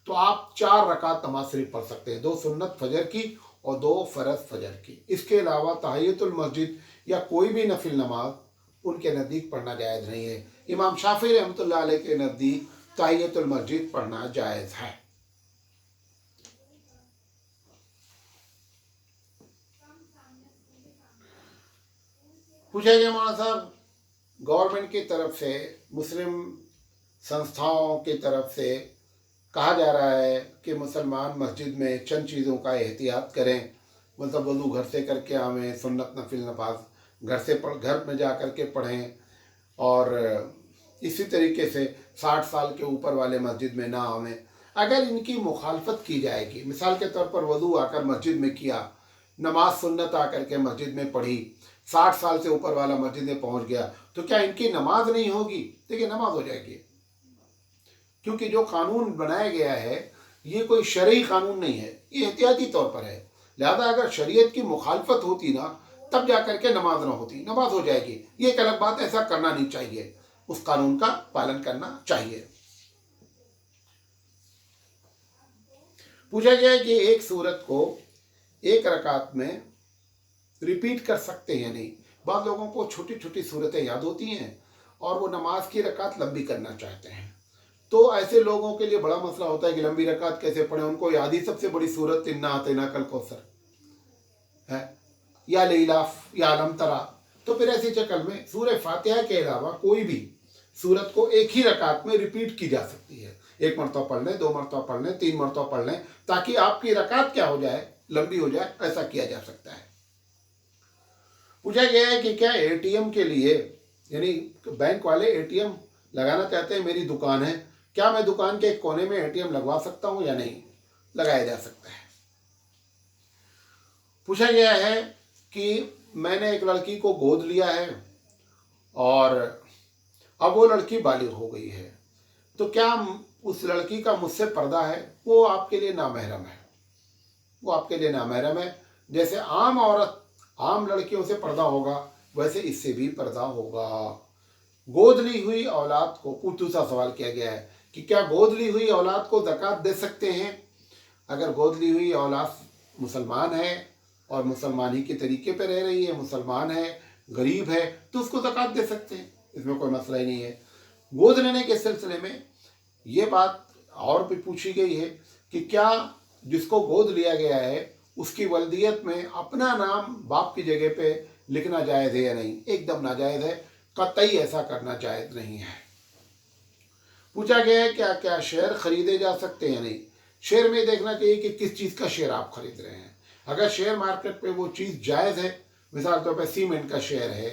तो आप 4 रकात नमाज शरीफ पढ़ सकते हैं, 2 सुन्नत फजर की और 2 फ़र्ज़ फजर की। इसके अलावा तहियतुल मस्जिद या कोई भी नफिल नमाज उनके नज़दीक पढ़ना जायज़ नहीं है। इमाम शाफ़ी रहमतुल्लाह अलैह के नज़दीक तहियतुल मस्जिद पढ़ना जायज़ है। पूछा गया मौलाना साहब, गवर्नमेंट की तरफ से, मुस्लिम संस्थाओं की तरफ से कहा जा रहा है कि मुसलमान मस्जिद में चंद चीज़ों का एहतियात करें, मतलब वज़ू घर से करके आवें, सुन्नत नफिल नमाज घर में जा कर के पढ़ें, और इसी तरीके से 60 साल के ऊपर वाले मस्जिद में ना आवें। अगर इनकी मुखालफत की जाएगी, मिसाल के तौर पर वज़ू आकर मस्जिद में किया, नमाज सुन्नत आकर के मस्जिद में पढ़ी, 60 साल से ऊपर वाला मस्जिद में पहुंच गया, तो क्या इनकी नमाज नहीं होगी? देखिए, नमाज हो जाएगी, क्योंकि जो कानून बनाया गया है ये कोई शरई कानून नहीं है, ये एहतियाती तौर पर है। लिहाजा अगर शरीयत की मुखालफत होती ना तब जा कर के नमाज ना होती, नमाज हो जाएगी। ये एक अलग बात, ऐसा करना नहीं चाहिए, उस कानून का पालन करना चाहिए। पूछा गया है कि एक सूरत को एक रकात में रिपीट कर सकते हैं नहीं। बाद लोगों को छोटी छोटी सूरतें याद होती हैं और वो नमाज की रकात लंबी करना चाहते हैं, तो ऐसे लोगों के लिए बड़ा मसला होता है कि लंबी रकात कैसे पढ़ें। उनको याद ही सबसे बड़ी सूरत इन्ना अतैना कल कौसर है, या लिलाफ या अलम तरा, तो फिर ऐसी शक्ल में सूरह फातिहा के अलावा कोई भी सूरत को एक ही रकात में रिपीट की जा सकती है। एक मरतबा पढ़ लें, 2 मरतबा पढ़ लें, 3 मरतबा पढ़ लें, ताकि आपकी रकात क्या हो जाए, लंबी हो जाए। ऐसा किया जा सकता है। पूछा गया है कि क्या एटीएम के लिए, यानी बैंक वाले एटीएम लगाना चाहते हैं, मेरी दुकान है, क्या मैं दुकान के एक कोने में एटीएम लगवा सकता हूं या नहीं? लगाया जा सकता है। पूछा गया है कि मैंने एक लड़की को गोद लिया है और अब वो लड़की बालिग हो गई है, तो क्या उस लड़की का मुझसे पर्दा है? वो आपके लिए नामहरम है, वो आपके लिए नामहरम है। जैसे आम औरत, आम लड़कियों से पर्दा होगा, वैसे इससे भी पर्दा होगा। गोद ली हुई औलाद को, दूसरा सवाल किया गया है कि क्या गोद ली हुई औलाद को ज़कात दे सकते हैं? अगर गोद ली हुई औलाद मुसलमान है और मुसलमान ही के तरीके पर रह रही है, मुसलमान है, गरीब है, तो उसको ज़कात दे सकते हैं, इसमें कोई मसला ही नहीं है। गोद लेने के सिलसिले में ये बात और भी पूछी गई है कि क्या जिसको गोद लिया गया है उसकी वल्दियत में अपना नाम बाप की जगह पे लिखना जायज़ है या नहीं? एकदम नाजायज़ है, कतई ऐसा करना जायज़ नहीं है। पूछा गया है क्या क्या शेयर खरीदे जा सकते हैं या नहीं? शेयर में देखना चाहिए कि किस चीज़ का शेयर आप खरीद रहे हैं। अगर शेयर मार्केट पे वो चीज़ जायज़ है, मिसाल तौर पर सीमेंट का शेयर है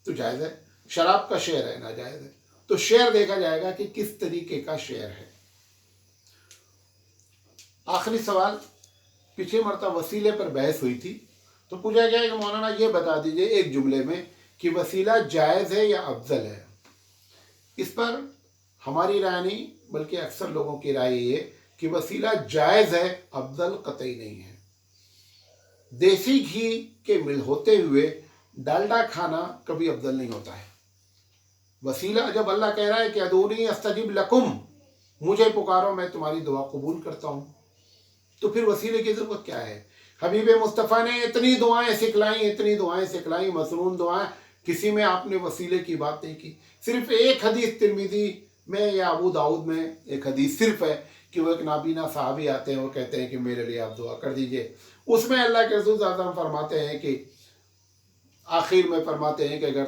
तो जायज़ है, शराब का शेयर है नाजायज़ है, तो शेयर देखा जाएगा कि किस तरीके का शेयर है। आखिरी सवाल, पिछले मरतबा वसीले पर बहस हुई थी, तो पूछा गया कि मौलाना ये बता दीजिए एक जुमले में कि वसीला जायज़ है या अफजल है। इस पर हमारी राय नहीं, बल्कि अक्सर लोगों की राय ये कि वसीला जायज़ है, अफजल कतई नहीं है। देसी घी के मिल होते हुए डालडा खाना कभी अफजल नहीं होता है। वसीला, जब अल्लाह कह रहा है कि अदूनी अस्तजिब लकुम, मुझे पुकारो मैं तुम्हारी दुआ कबूल करता हूँ, तो फिर वसीले की ज़रूरत क्या है? हबीब मुस्तफ़ा ने इतनी दुआएं सिखलाई, मसनून दुआएं, किसी में आपने वसीले की बात नहीं की। सिर्फ एक हदीस तिरमिज़ी में या अबू दाऊद में एक हदीस सिर्फ है कि वो एक नाबीना साहबी आते हैं, वो कहते हैं कि मेरे लिए आप दुआ कर दीजिए। उसमें अल्लाह के रसूल सल्लल्लाहु अलैहि वसल्लम फरमाते हैं कि आखिर में फरमाते हैं कि अगर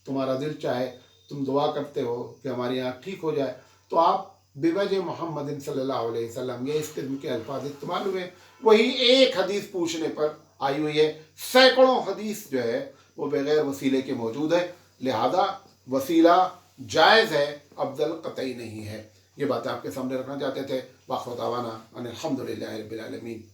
तुम्हारा दिल चाहे, तुम दुआ करते हो कि हमारी आँख ठीक हो जाए, तो आप बिवजह मोहम्मद सल्लल्लाहु अलैहि वसल्लम, ये इस किस्म के अल्फाज इस्तेमाल हुए। वही एक हदीस पूछने पर आई हुई है, सैकड़ों हदीस जो है वो बगैर वसीले के मौजूद है। लिहाजा वसीला जायज़ है, अफजल कतई नहीं है। ये बातें आपके सामने रखना चाहते थे। वाखिर दावाना अनिल हम्दुलिल्लाहि रब्बिल आलमीन।